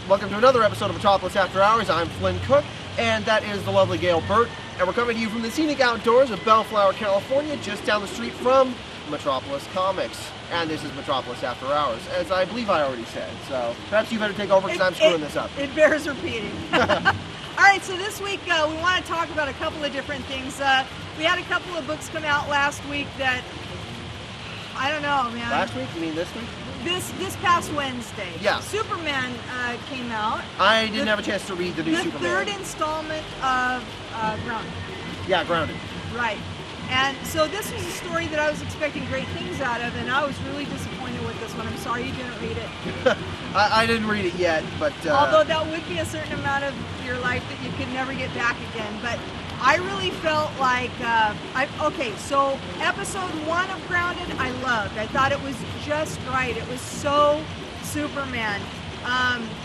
Welcome to another episode of Metropolis After Hours. I'm Flynn Cook, and that is the lovely Gail Burt. And we're coming to you from the scenic outdoors of Bellflower, California, just down the street from Metropolis Comics. And this is Metropolis After Hours, as I believe I already said. So perhaps you better take over because I'm screwing this up. It bears repeating. All right, so this week we want to talk about a couple of different things. We had a couple of books come out last week that, I don't know, man. Last week? You mean this week? This past Wednesday. Yeah. Superman came out. I didn't have a chance to read the new Superman. The third installment of Grounded. Yeah, Grounded. Right. And so this was a story that I was expecting great things out of, and I was really disappointed with this one. I'm sorry you didn't read it. I didn't read it yet, but... Although that would be a certain amount of your life that you could never get back again. But I really felt like... okay, so episode 1 of Grounded, I loved. I thought it was just right. It was so Superman.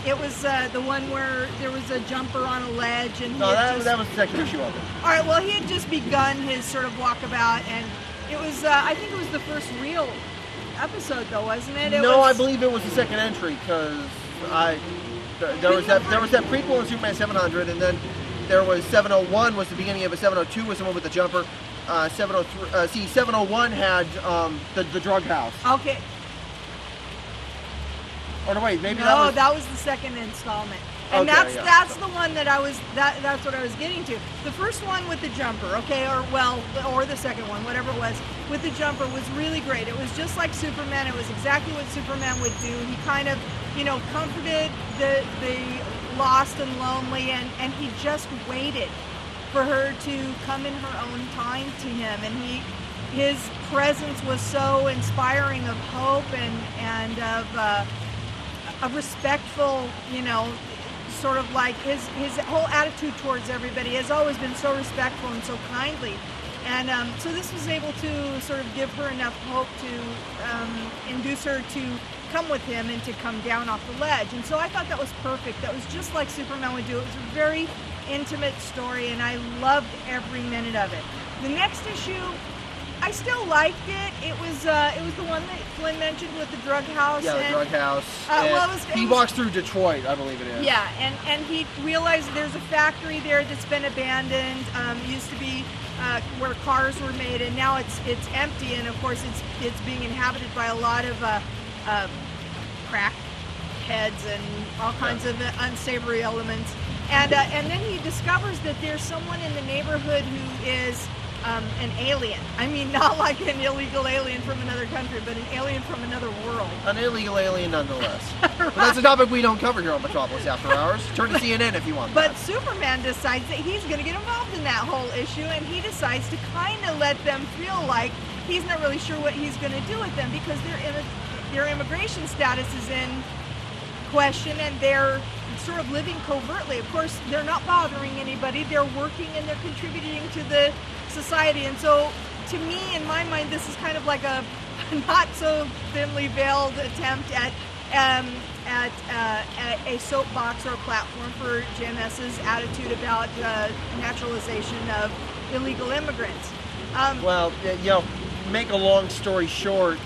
It was the one where there was a jumper on a ledge, and that was the second issue of it. All right, well, he had just begun his sort of walkabout, and it was, I think it was the first real episode, though, wasn't it? I believe it was the second entry, because there was that prequel in Superman 700, and then there was 701 was the beginning of it. 702 was the one with the jumper. 701 had the drug house. Okay. Or no, wait, maybe that was the second installment. And okay, that's the one that that's what I was getting to. The first one with the jumper, okay, or the second one, whatever it was, with the jumper was really great. It was just like Superman. It was exactly what Superman would do. He kind of, comforted the lost and lonely, and he just waited for her to come in her own time to him. And his presence was so inspiring of hope and of a respectful, sort of like his whole attitude towards everybody has always been so respectful and so kindly. And so this was able to sort of give her enough hope to induce her to come with him and to come down off the ledge. And so I thought that was perfect. That was just like Superman would do. It was a very intimate story, and I loved every minute of it. The next issue, I still liked it. It was the one that Flynn mentioned with the drug house. Yeah, the drug house. He walks through Detroit, I believe it is. Yeah, and he realized there's a factory there that's been abandoned. It used to be where cars were made, and now it's empty. And of course, it's being inhabited by a lot of crack heads and all kinds of unsavory elements. And then he discovers that there's someone in the neighborhood who is an alien. I mean, not like an illegal alien from another country, but an alien from another world. An illegal alien nonetheless. Right. But that's a topic we don't cover here on Metropolis After Hours. Turn to CNN if you want But Superman decides that he's going to get involved in that whole issue, and he decides to kind of let them feel like he's not really sure what he's going to do with them, because their immigration status is in question, and they're sort of living covertly. Of course, they're not bothering anybody. They're working and they're contributing to the society. And so, to me, in my mind, this is kind of like a not so thinly veiled attempt at a soapbox or a platform for JMS's attitude about naturalization of illegal immigrants. Make a long story short,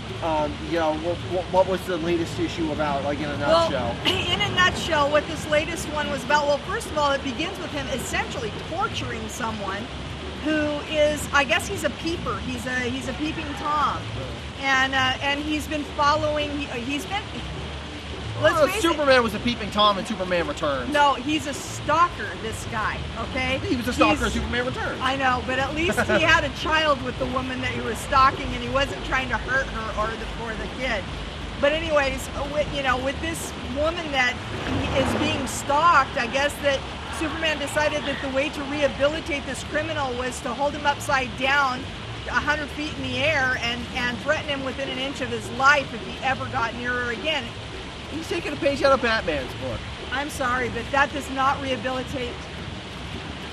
what was the latest issue about, like, in a nutshell? Well, in a nutshell, what this latest one was about, well, first of all, it begins with him essentially torturing someone who is, I guess he's a peeper. He's a peeping Tom. And he's been following, Superman was a peeping Tom in Superman Returns. No, he's a stalker, this guy, okay? He was a stalker in Superman Returns. I know, but at least he had a child with the woman that he was stalking, and he wasn't trying to hurt her or the kid. But anyways, with this woman that is being stalked, I guess that Superman decided that the way to rehabilitate this criminal was to hold him upside down 100 feet in the air and threaten him within an inch of his life if he ever got near her again. He's taking a page out of Batman's book. I'm sorry, but that does not rehabilitate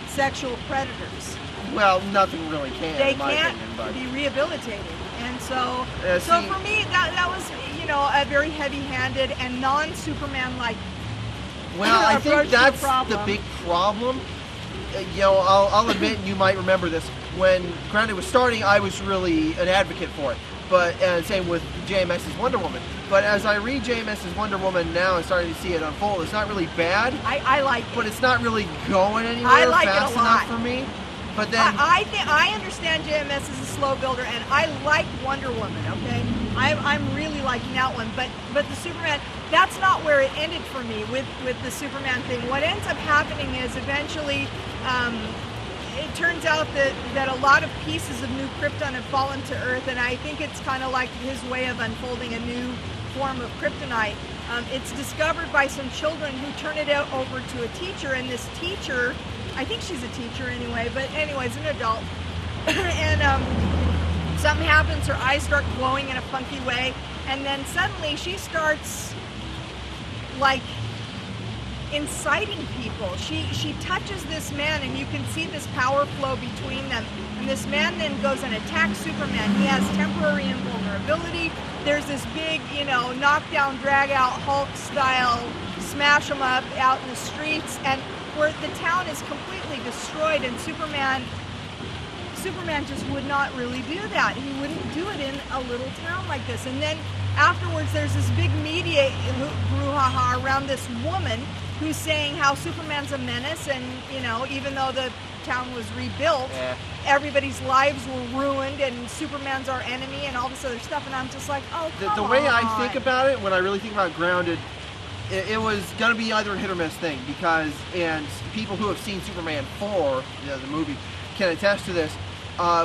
sexual predators. Well, nothing really can. They in my can't opinion, be rehabilitated, and so for me that was a very heavy-handed and non-Superman-like. Well, I think that's the big problem. I'll admit, and you might remember this, when Grounded was starting, I was really an advocate for it. But same with JMS's Wonder Woman. But as I read JMS's Wonder Woman now and starting to see it unfold, it's not really bad. I like it. But it's not really going anywhere I like fast it a lot. enough for me. But then I understand JMS is a slow builder, and I like Wonder Woman. Okay, I'm really liking that one. But the Superman, that's not where it ended for me with the Superman thing. What ends up happening is eventually. It turns out that a lot of pieces of New Krypton have fallen to Earth, and I think it's kind of like his way of unfolding a new form of kryptonite. It's discovered by some children who turn it over to a teacher, and this teacher, I think she's a teacher anyway, but anyways, an adult, and something happens, her eyes start glowing in a funky way, and then suddenly she starts, like, inciting people. She touches this man, and you can see this power flow between them, and this man then goes and attacks Superman. He has temporary invulnerability. There's this big, knockdown, drag out, Hulk style, smash them up out in the streets, and where the town is completely destroyed, and Superman just would not really do that. He wouldn't do it in a little town like this. And then afterwards there's this big media brouhaha around this woman who's saying how Superman's a menace, and even though the town was rebuilt, everybody's lives were ruined, and Superman's our enemy, and all this other stuff. And I'm just like, oh, come on. The way I think about it, when I really think about Grounded, it was going to be either a hit or miss thing, and people who have seen Superman 4, the movie, can attest to this.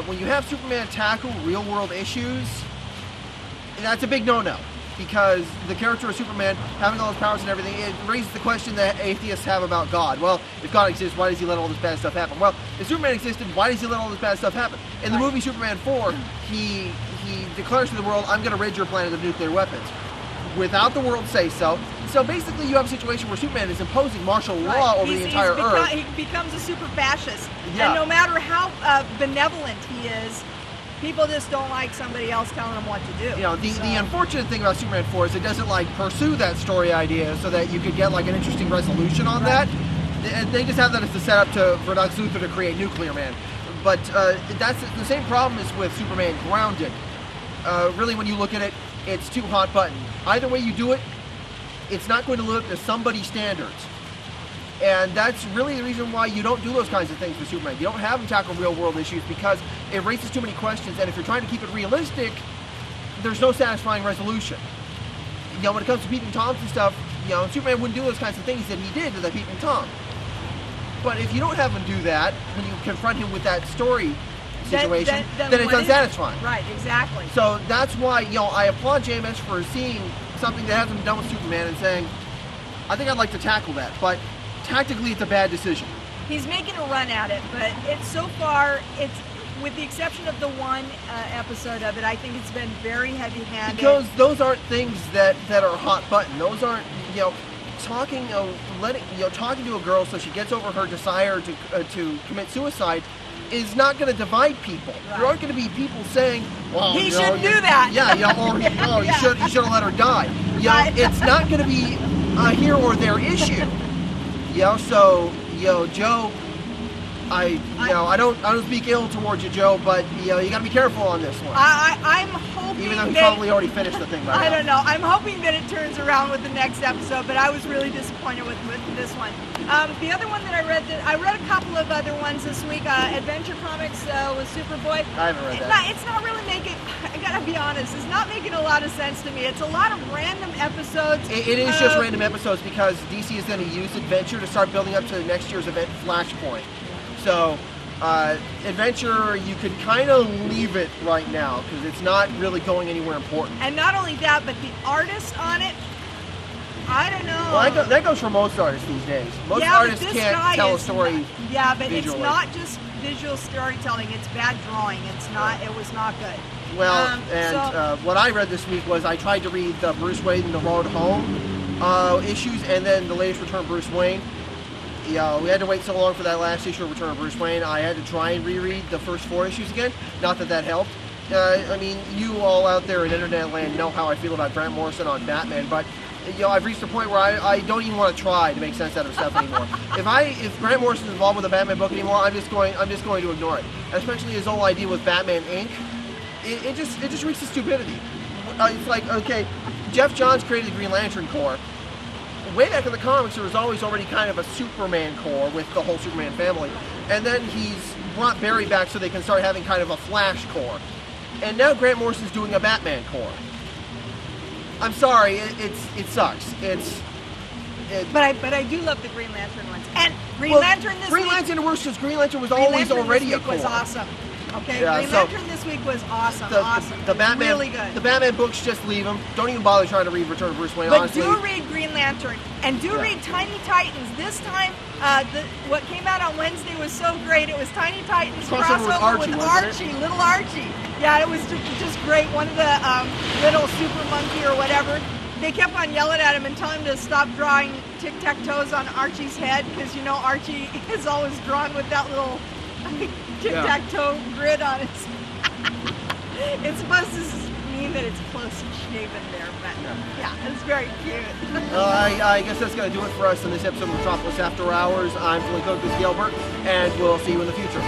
When you have Superman tackle real world issues, that's a big no-no. Because the character of Superman, having all his powers and everything, it raises the question that atheists have about God. Well, if God exists, why does he let all this bad stuff happen? Well, if Superman existed, why does he let all this bad stuff happen? In the movie Superman 4, he declares to the world, I'm going to rid your planet of nuclear weapons. Without the world say so. So basically you have a situation where Superman is imposing martial law over the entire Earth. He becomes a super fascist. Yeah. And no matter how benevolent he is, people just don't like somebody else telling them what to do. The unfortunate thing about Superman 4 is it doesn't pursue that story idea so that you could get an interesting resolution on that. They just have that as the setup for Lex Luthor to create Nuclear Man. But that's the same problem is with Superman Grounded. Really, when you look at it, it's too hot button. Either way you do it, it's not going to live up to somebody's standards. And that's really the reason why you don't do those kinds of things with Superman. You don't have him tackle real world issues because it raises too many questions, and if you're trying to keep it realistic, there's no satisfying resolution. When it comes to peeping Toms and stuff, Superman wouldn't do those kinds of things that he did to the peeping Tom. But if you don't have him do that, when you confront him with that story situation, then it's unsatisfying. Right, exactly. So that's why, I applaud JMS for seeing something that hasn't been done with Superman and saying, I think I'd like to tackle that, but tactically it's a bad decision. He's making a run at it, but so far, with the exception of the one episode of it, I think it's been very heavy-handed. Because those aren't things that are hot button. Those aren't, talking to a girl so she gets over her desire to commit suicide is not going to divide people. Right. There aren't going to be people saying, "Well, he shouldn't do that." Yeah, or you should have let her die. Right. It's not going to be a here or there issue. So Joe, I don't speak ill towards you, Joe, but you got to be careful on this one. I'm hoping, even though he probably already finished the thing by now. I don't know. I'm hoping that it turns around with the next episode, but I was really disappointed with this one. The other one that I read a couple of other ones this week. Adventure Comics with Superboy. I haven't read that. It's not really making. I gotta be honest. It's not making a lot of sense to me. It's a lot of random episodes. It is just random episodes because DC is going to use Adventure to start building up to next year's event, Flashpoint. So. Adventure, you could kind of leave it right now because it's not really going anywhere important. And not only that, but the artist on it, I don't know. Well, that goes for most artists these days. Most artists can't tell a story. But visually. It's not just visual storytelling. It's bad drawing. It was not good. Well, what I read this week was I tried to read the Bruce Wayne and the Road Home issues, and then the latest Return of Bruce Wayne. We had to wait so long for that last issue of Return of Bruce Wayne. I had to try and reread the first 4 issues again. Not that helped. You all out there in internet land know how I feel about Grant Morrison on Batman, but I've reached a point where I don't even want to try to make sense out of stuff anymore. If Grant Morrison is involved with a Batman book anymore, I'm just going to ignore it. Especially his whole idea with Batman Inc. it just reeks of stupidity. It's like, okay, Jeff Johns created the Green Lantern Corps. Way back in the comics, there was already kind of a Superman Corps with the whole Superman family, and then he's brought Barry back so they can start having kind of a Flash Corps, and now Grant Morrison's doing a Batman Corps. I'm sorry, it sucks. But I do love the Green Lantern ones. And Green Lantern this Green week. Lantern works because Green Lantern was always already a Corps. Was awesome. Okay, Yeah, Green Lantern this week was awesome. Awesome. The Batman, really good. The Batman books, just leave them. Don't even bother trying to read Return of Bruce Wayne. But honestly. do read Green Lantern and do read Tiny Titans. This time, what came out on Wednesday was so great. It was Tiny Titans crossover with Archie, little Archie. Yeah, it was just great. One of the little super monkey or whatever. They kept on yelling at him and telling him to stop drawing tic-tac-toes on Archie's head because, you know, Archie is always drawn with that little tic-tac-toe grid on his. It's supposed to mean that it's close shaven there, but yeah, it's very cute. I guess that's going to do it for us in this episode of Metropolis After Hours. I'm Flynn Cook, this is Gail Burt, and we'll see you in the future.